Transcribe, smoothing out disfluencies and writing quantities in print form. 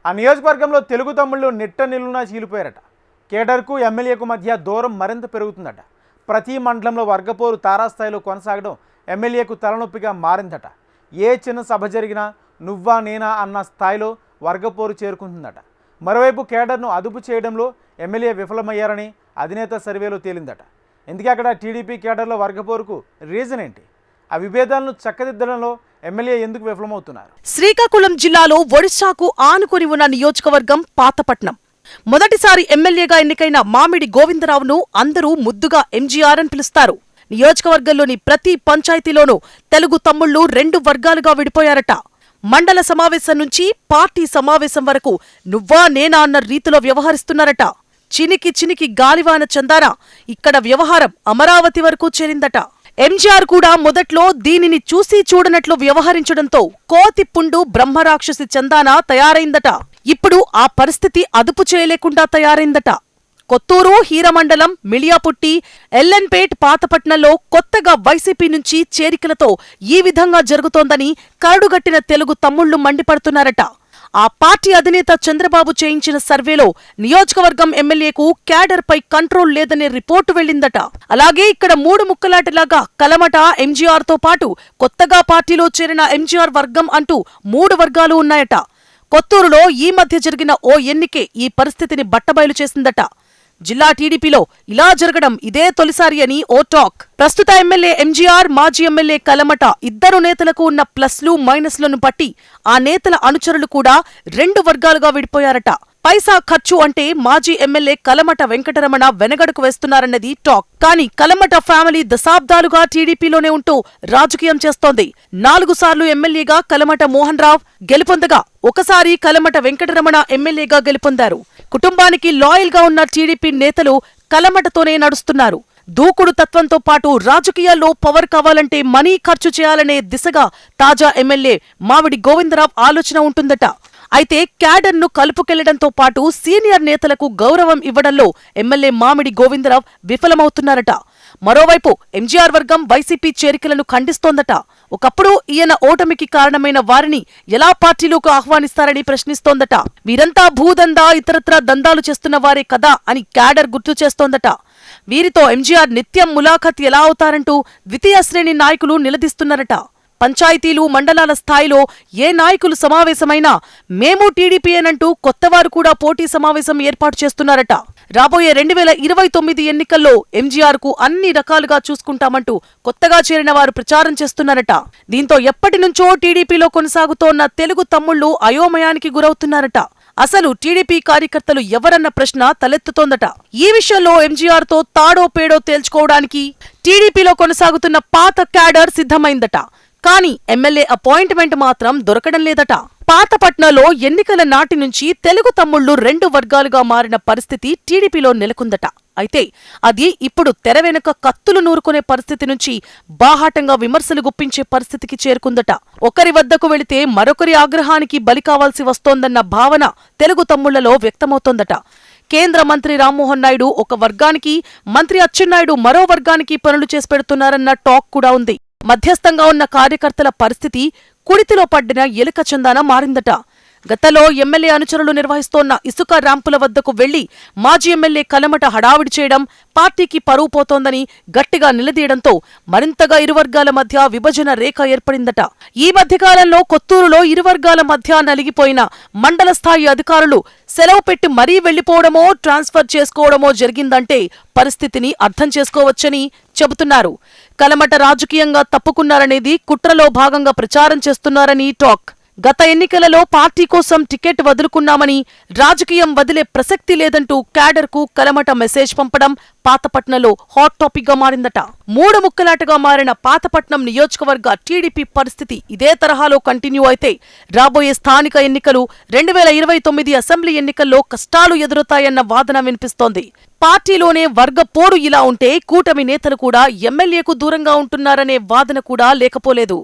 ఆ నియోజకవర్గంలో తెలుగు తమ్ముళ్ళు నిట్ట నిలువునా చీలిపోయారట. కేడర్కు ఎమ్మెల్యేకు మధ్య దూరం మరింత పెరుగుతుందట. ప్రతి మండలంలో వర్గపోరు తారాస్థాయిలో కొనసాగడం ఎమ్మెల్యేకు తలనొప్పిగా మారిందట. ఏ చిన్న సభ జరిగినా నువ్వా నేనా అన్న స్థాయిలో వర్గపోరు చేరుకుంటుందట. మరోవైపు కేడర్ను అదుపు చేయడంలో ఎమ్మెల్యే విఫలమయ్యారని అధినేత సర్వేలో తేలిందట. ఎందుకు అక్కడ టీడీపీ కేడర్లో వర్గపోరుకు రీజన్ ఏంటి? ఆ విభేదాలను చక్కదిద్దడంలో ఎమ్మెల్యే ఎందుకు విఫలమవుతున్నారు? శ్రీకాకుళం జిల్లాలో ఒడిశాకు ఆనుకుని ఉన్న నియోజకవర్గం పాతపట్నం. మొదటిసారి ఎమ్మెల్యేగా ఎన్నికైన మామిడి గోవిందరావును అందరూ ముద్దుగా ఎంజీఆర్ అని పిలుస్తారు. నియోజకవర్గంలోని ప్రతి పంచాయతీలోనూ తెలుగు తమ్ముళ్లు 2 వర్గాలుగా విడిపోయారట. మండల సమావేశం నుంచి పార్టీ సమావేశం వరకు నువ్వా నేనా అన్న రీతిలో వ్యవహరిస్తున్నారట. చినికి చినికి గాలివాన చందాన ఇక్కడ వ్యవహారం అమరావతి వరకు చేరిందట. ఎంజీఆర్ కూడా మొదట్లో దీనిని చూసి చూడనట్లు వ్యవహరించడంతో కోతిపుండు బ్రహ్మరాక్షసి చందాన తయారైందట. ఇప్పుడు ఆ పరిస్థితి అదుపు చేయలేకుండా తయారైందట. కొత్తూరు, హీరమండలం, మిలియాపుట్టి, ఎల్లెన్పేట్, పాతపట్నంలో కొత్తగా వైసీపీ నుంచి చేరికలతో ఈ విధంగా జరుగుతోందని కరడుగట్టిన తెలుగు తమ్ముళ్లు మండిపడుతున్నారట. ఆ పార్టీ అధినేత చంద్రబాబు చేయించిన సర్వేలో నియోజకవర్గం ఎమ్మెల్యేకు క్యాడర్పై కంట్రోల్ లేదనే రిపోర్టు వెళ్లిందట. అలాగే ఇక్కడ 3 ముక్కలాటలాగా కలమట ఎంజీఆర్తో పాటు కొత్తగా పార్టీలో చేరిన ఎంజీఆర్ వర్గం అంటూ 3 వర్గాలు ఉన్నాయట. కొత్తూరులో ఈ మధ్య జరిగిన ఓ ఎన్నికే ఈ పరిస్థితిని బట్టబయలు చేసిందట. జిల్లా టీడీపీలో ఇలా జరగడం ఇదే తొలిసారి అని ఓ టాక్. ప్రస్తుత ఎమ్మెల్యే ఎంజీఆర్, మాజీ ఎమ్మెల్యే కలమట ఇద్దరు నేతలకు ఉన్న ప్లస్లు మైనస్లను బట్టి ఆ నేతల అనుచరులు కూడా 2 వర్గాలుగా విడిపోయారట. పైసా ఖర్చు అంటే మాజీ ఎమ్మెల్యే కలమట వెంకటరమణ వెనగడుకు వేస్తున్నారన్నది టాక్. కానీ కలమట ఫ్యామిలీ దశాబ్దాలుగా టీడీపీలోనే ఉంటూ రాజకీయం చేస్తోంది. 4 సార్లు ఎమ్మెల్యేగా కలమట మోహన్ రావు గెలుపొందగా ఒకసారి కలమట వెంకటరమణ ఎమ్మెల్యేగా గెలుపొందారు. కుటుంబానికి లాయల్ గా ఉన్న టీడీపీ నేతలు కలమటతోనే నడుస్తున్నారు. దూకుడు తత్వంతో పాటు రాజకీయాల్లో పవర్ కావాలంటే మనీ ఖర్చు చేయాలనే దిశగా తాజా ఎమ్మెల్యే మామిడి గోవిందరావు ఆలోచన ఉంటుందట. అయితే క్యాడర్ను కలుపుకెళ్లడంతో పాటు సీనియర్ నేతలకు గౌరవం ఇవ్వడంలో ఎమ్మెల్యే మామిడి గోవిందరావు విఫలమవుతున్నారట. మరోవైపు ఎంజీఆర్ వర్గం వైసీపీ చేరికలను ఖండిస్తోందట. ఒకప్పుడు ఈయన ఓటమికి కారణమైన వారిని ఎలా పార్టీలోకి ఆహ్వానిస్తారని ప్రశ్నిస్తోందట. వీరంతా భూదందా, ఇతరత్రా దందాలు చేస్తున్న వారే కదా అని క్యాడర్ గుర్తు చేస్తోందట. వీరితో ఎంజీఆర్ నిత్యం ములాఖత్ ఎలా అవుతారంటూ ద్వితీయ శ్రేణి నాయకులు నిలదీస్తున్నారట. పంచాయతీలు, మండలాల స్థాయిలో ఏ నాయకులు సమావేశమైనా మేము టీడీపీయేనంటూ కొత్తవారు కూడా పోటీ సమావేశం ఏర్పాటు చేస్తున్నారట. రాబోయే 2029 ఎన్నికల్లో ఎంజీఆర్ కు అన్ని రకాలుగా చూసుకుంటామంటూ కొత్తగా చేరిన వారు ప్రచారం చేస్తున్నారట. దీంతో ఎప్పటినుంచో టీడీపీలో కొనసాగుతోన్న తెలుగు తమ్ముళ్లు అయోమయానికి గురవుతున్నారట. అసలు టీడీపీ కార్యకర్తలు ఎవరన్న ప్రశ్న తలెత్తుతోందట. ఈ విషయంలో ఎంజీఆర్ తో తాడో పేడో తేల్చుకోవడానికి టీడీపీలో కొనసాగుతున్న పాత క్యాడర్ సిద్ధమైందట. కానీ ఎమ్మెల్యే అపాయింట్మెంట్ మాత్రం దొరకడం లేదట. పాతపట్నంలో ఎన్నికల నాటి నుంచి తెలుగు తమ్ముళ్లు 2 వర్గాలుగా మారిన పరిస్థితి టీడీపీలో నెలకొందట. అయితే అది ఇప్పుడు తెర వెనుక కత్తులు నూరుకునే పరిస్థితి నుంచి బాహాటంగా విమర్శలు గుప్పించే పరిస్థితికి చేరుకుందట. ఒకరి వద్దకు వెళితే మరొకరి ఆగ్రహానికి బలి కావాల్సి వస్తోందన్న భావన తెలుగు తమ్ముళ్లలో వ్యక్తమవుతోందట. కేంద్ర మంత్రి రామ్మోహన్ నాయుడు ఒక వర్గానికి, మంత్రి అచ్చెన్నాయుడు మరో వర్గానికి పనులు చేసి పెడుతున్నారన్న టాక్ కూడా ఉంది. మధ్యస్థంగా ఉన్న కార్యకర్తల పరిస్థితి కుడితిలో పడ్డిన ఎలుక చందాన మారిందట. గతంలో ఎమ్మెల్యే అనుచరులు నిర్వహిస్తోన్న ఇసుక ర్యాంపుల వద్దకు వెళ్లి మాజీ ఎమ్మెల్యే కలమట హడావిడి చేయడం పార్టీకి పరువు పోతోందని గట్టిగా నిలదీయడంతో మరింతగా ఇరు వర్గాల మధ్య విభజన రేఖ ఏర్పడిందట. ఈ మధ్యకాలంలో కొత్తూరులో ఇరు వర్గాల మధ్య నలిగిపోయిన మండల స్థాయి అధికారులు సెలవు పెట్టి మరీ వెళ్లిపోవడమో, ట్రాన్స్ఫర్ చేసుకోవడమో జరిగిందంటే పరిస్థితిని అర్థం చేసుకోవచ్చని చెబుతున్నారు. కలమట రాజకీయంగా తప్పుకున్నారనేది కుట్రలో భాగంగా ప్రచారం చేస్తున్నారని టాక్. గత ఎన్నికలలో పార్టీ కోసం టికెట్ వదులుకున్నామని, రాజకీయం వదిలే ప్రసక్తి లేదంటూ క్యాడర్కు కలమట మెసేజ్ పంపడం పాతపట్నంలో హాట్ టాపిక్ గా మారిందట. 3 ముక్కలాటగా మారిన పాతపట్నం నియోజకవర్గ టీడీపీ పరిస్థితి ఇదే తరహాలో కంటిన్యూ అయితే రాబోయే స్థానిక ఎన్నికలు 2029 అసెంబ్లీ ఎన్నికల్లో కష్టాలు ఎదురవుతాయన్న వాదన వినిపిస్తోంది. పార్టీలోనే వర్గ పోరు ఇలా ఉంటే కూటమి నేతలు కూడా ఎమ్మెల్యేకు దూరంగా ఉంటున్నారనే వాదన కూడా లేకపోలేదు.